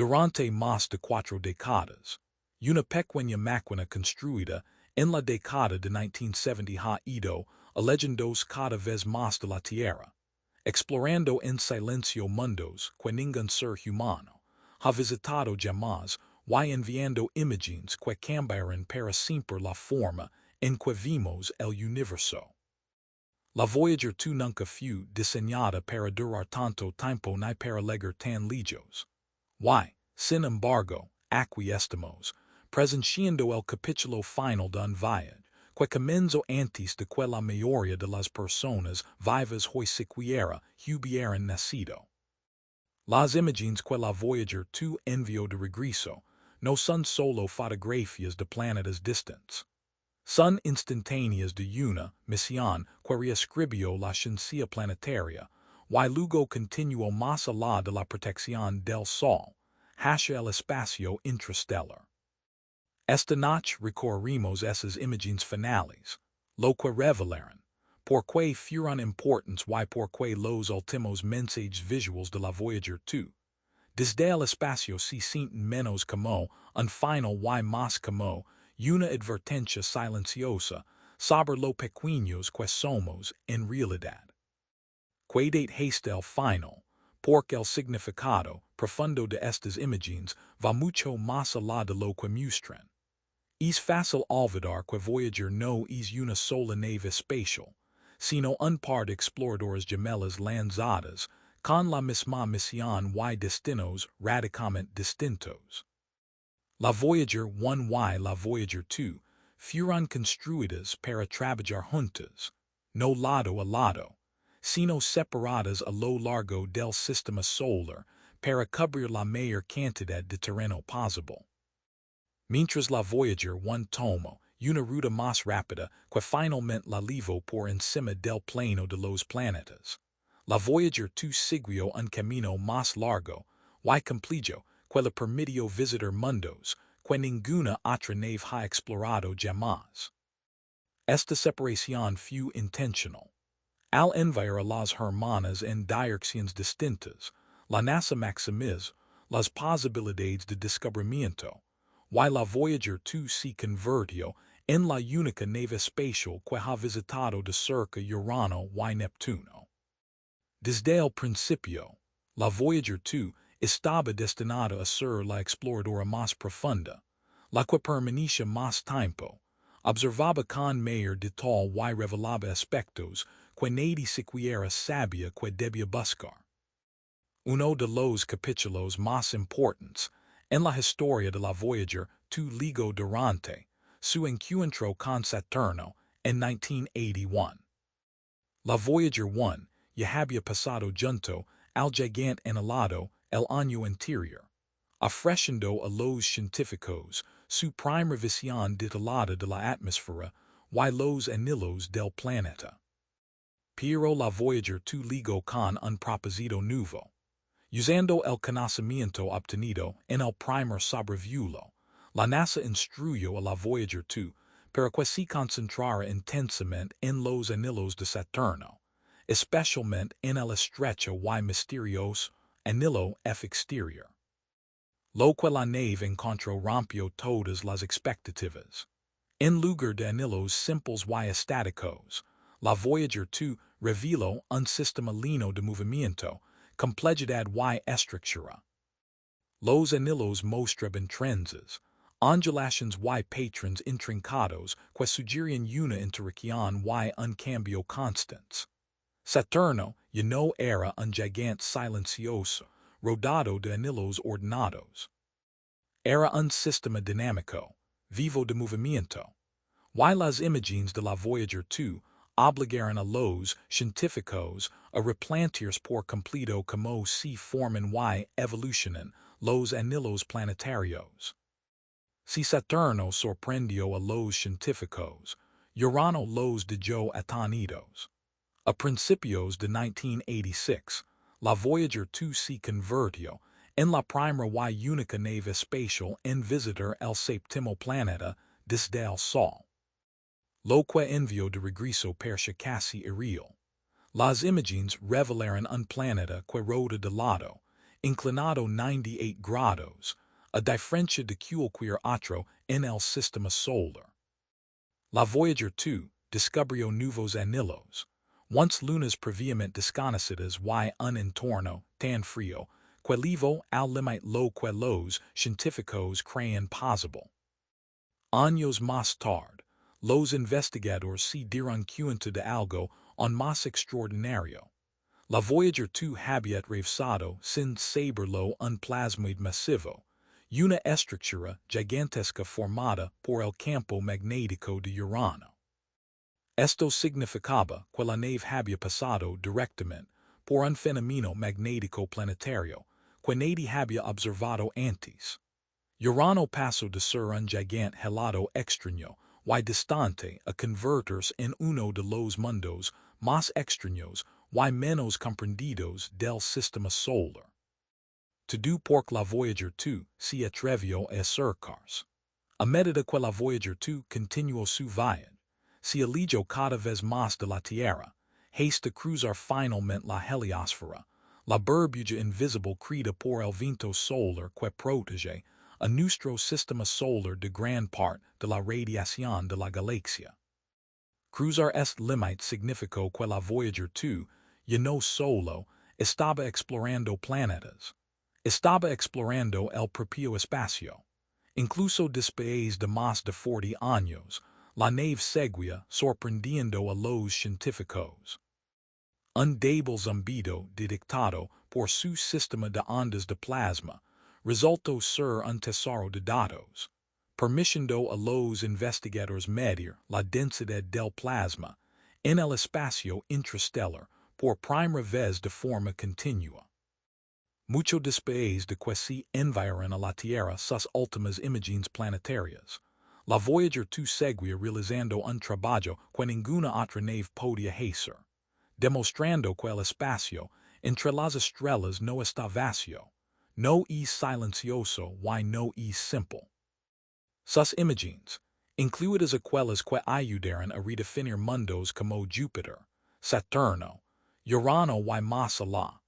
Durante más de 4 décadas, una pequeña máquina construida en la década de 1970 ha ido alejándose cada vez más de la Tierra, explorando en silencio mundos que ningún ser humano ha visitado jamás y enviando imágenes que cambiaron para siempre la forma en que vimos el universo. La Voyager 2 nunca fue diseñada para durar tanto tiempo ni para llegar tan lejos. Sin embargo, aquí estamos, presenciando el capítulo final de un viaje que comenzó antes de que la mayoría de las personas vivas hoy siquiera hubieran nacido. Las imágenes que la Voyager 2 envió de regreso no son solo fotografías de planetas distantes. Son instantáneas de una misión que reescribió la ciencia planetaria, y luego continuó más allá de la protección del Sol, hacia el espacio interestelar. Esta noche recorrimos esas imágenes finales, lo que revelaron, por qué fueron importantes y por qué los últimos mensajes visuales de la Voyager 2. Desde el espacio se sienten menos como un final y más como una advertencia silenciosa sobre lo pequeños que somos en realidad. Quedate hasta el final, porque el significado profundo de estas imágenes va mucho más allá de lo que muestran. Es fácil olvidar que Voyager no es una sola nave espacial, sino un par de exploradores gemelas lanzadas con la misma misión y destinos radicalmente distintos. La Voyager 1 y la Voyager 2 fueron construidas para trabajar juntas, no lado a lado, sino separadas a lo largo del sistema solar para cubrir la mayor cantidad de terreno posible. Mientras la Voyager 1 tomó una ruta más rápida que finalmente la llevó por encima del plano de los planetas, la Voyager 2 siguió un camino más largo y complejo que le permitió visitar mundos que ninguna otra nave ha explorado jamás. Esta separación fue intencional. Al enviar a las hermanas en direcciones distintas, la NASA maximizó las posibilidades de descubrimiento, y la Voyager 2 se convirtió en la única nave espacial que ha visitado de cerca Urano y Neptuno. Desde el principio, la Voyager 2 estaba destinada a ser la exploradora más profunda, la que permanecía más tiempo, observaba con mayor detalle y revelaba aspectos que nadie siquiera sabía que debía buscar. Uno de los capítulos más importantes en la historia de la Voyager 2 ligó durante su encuentro con Saturno en 1981. La Voyager 1 ya había pasado junto al gigante anhelado el año anterior, ofreciendo a los científicos su primera visión detallada de la atmósfera y los anhelos del planeta. Pero la Voyager 2 ligó con un propósito nuevo. Usando el conocimiento obtenido en el primer sobrevuelo, la NASA instruyó a la Voyager 2 para que se concentrara intensamente en los anhelos de Saturno, especialmente en el estrecho y misterioso anhelo F exterior. Lo que la nave encontró rompió todas las expectativas. En lugar de anhelos simples y estáticos, la Voyager 2 reveló un sistema lleno de movimiento, complejidad y estructura. Los anhelos mostraban trenzas, ondulaciones y patrones intrincados que sugerían una interacción y un cambio constantes. Saturno ya no era un gigante silencioso, rodado de anhelos ordenados. Era un sistema dinámico, vivo de movimiento. Y las imágenes de la Voyager 2 obligaron a los científicos a replantearse por completo cómo se forman y evolucionan los anhelos planetarios. Si Saturno sorprendió a los científicos, Urano los dejó atónitos. A principios de 1986, la Voyager 2 se convirtió en la primera y única nave espacial en visitar el séptimo planeta desde el Sol. Lo que envió de regreso percha casi irreal. Las imágenes revelaron un planeta que rota de lado, inclinado 98 grados, a diferencia de cualquier otro en el sistema solar. La Voyager 2 descubrió nuevos anillos. Once lunas previamente desconocidas y un entorno tan frío, que llevó al límite lo que los científicos creen posible. Años más tarde, los investigadores se dieron cuenta de algo aún más extraordinario. La Voyager 2 había atravesado sin saberlo un plasmoide masivo, una estructura gigantesca formada por el campo magnético de Urano. Esto significaba que la nave había pasado directamente por un fenómeno magnético planetario que nadie había observado antes. Urano pasó de ser un gigante helado extraño y distante a convertirse en uno de los mundos más extraños y menos comprendidos del sistema solar. Todo porque la Voyager 2 se atrevió a acercarse. A medida que la Voyager 2 continuó su viaje, se alejó cada vez más de la Tierra, hasta cruzar finalmente la heliosfera, la burbuja invisible creada por el viento solar que protege a nuestro sistema solar de gran parte de la radiación de la galaxia. Cruzar este límite significó que la Voyager 2 ya no solo estaba explorando planetas, estaba explorando el propio espacio. Incluso después de más de 40 años, la nave seguía sorprendiendo a los científicos. Un débil zumbido detectado por su sistema de ondas de plasma resultó ser un tesoro de datos, permitiendo a los investigadores medir la densidad del plasma en el espacio interestelar por primera vez de forma continua. Mucho después de que se enviaron a la Tierra sus últimas imágenes planetarias, la Voyager 2 seguía realizando un trabajo que ninguna otra nave podía hacer, demostrando que el espacio entre las estrellas no está vacío, no es silencioso y no es simple. Sus imágenes, incluidas aquellas que ayudaron a redefinir mundos como Júpiter, Saturno, Urano y más allá,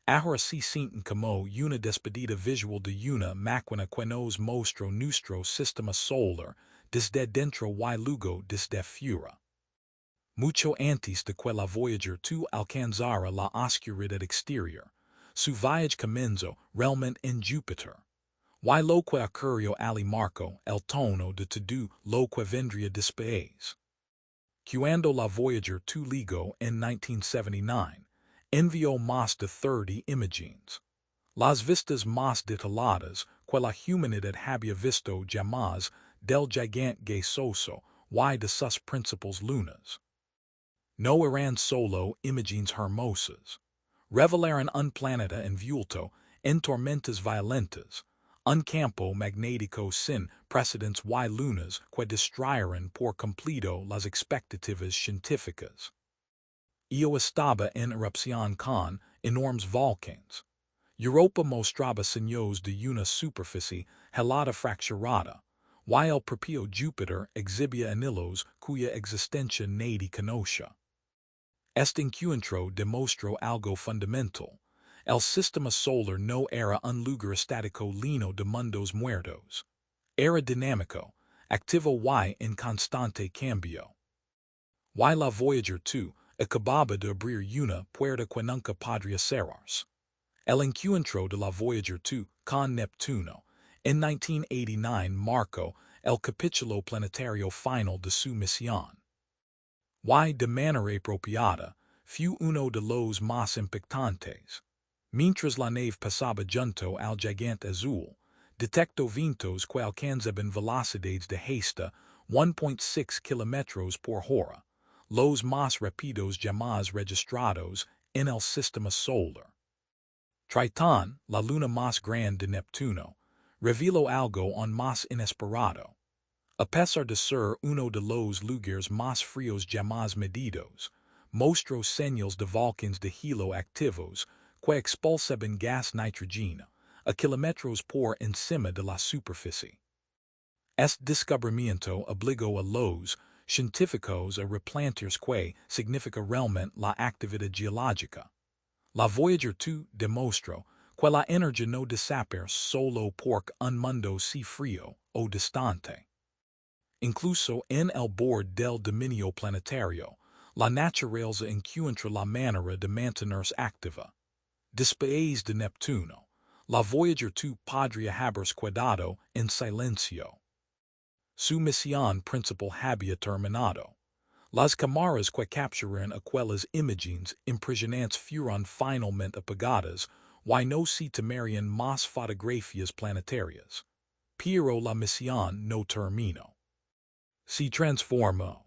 ahora se sienten como una despedida visual de una máquina que nos mostró nuestro sistema solar desde dentro y luego desde fuera. Mucho antes de que la Voyager 2 alcanzara la oscuridad exterior, su viaje comenzó realmente en Júpiter. Y lo que ocurrió ali marcó el tono de todo lo que vendría después. Cuando la Voyager 2 llegó en 1979, envió más de 30 imágenes. Las vistas más detalladas que la humanidad había visto jamás del gigante gaseoso y de sus principales lunas. No eran solo imágenes hermosas. Revelaron un planeta envuelto en tormentas violentas, un campo magnético sin precedentes y lunas que distrayeron por completo las expectativas científicas. Io estaba en erupción con enormes volcanes. Europa mostraba señales de una superficie helada fracturada, y el propio Júpiter exhibía anillos cuya existencia nadie conoce. Este encuentro demostró algo fundamental. El sistema solar no era un lugar estático lleno de mundos muertos. Era dinámico, activo y en constante cambio. Y la Voyager 2 acababa de abrir una puerta que nunca podría cerrarse. El encuentro de la Voyager 2 con Neptuno en 1989 marcó el capítulo planetario final de su misión. Y de manera apropiada, fue uno de los más impactantes. Mientras la nave pasaba junto al gigante azul, detectó vientos que alcanzaban velocidades de hasta 1.6 kilómetros por hora, los más rápidos jamás registrados en el sistema solar. Tritón, la luna más grande de Neptuno, reveló algo aún más inesperado. A pesar de ser uno de los lugares más fríos jamás medidos, mostró señales de volcanes de helio activos que expulsaban gas nitrógeno a kilómetros por encima de la superficie. Este descubrimiento obligó a los científicos a replantearse qué significa realmente la actividad geológica. La Voyager 2 demostró quella energia no desaper solo por un mundo si frio o distante. Incluso en el bord del dominio planetario, la naturaleza encuentra la manera de mantenerse activa. Después de Neptuno, la Voyager 2 podría haberse quedado en silencio. Su misión principal había terminado. Las cámaras que capturan aquellas imágenes impresionantes fueron finalmente apagadas y no se tomarían más fotografías planetarias. Pero la misión no terminó. Se transformó.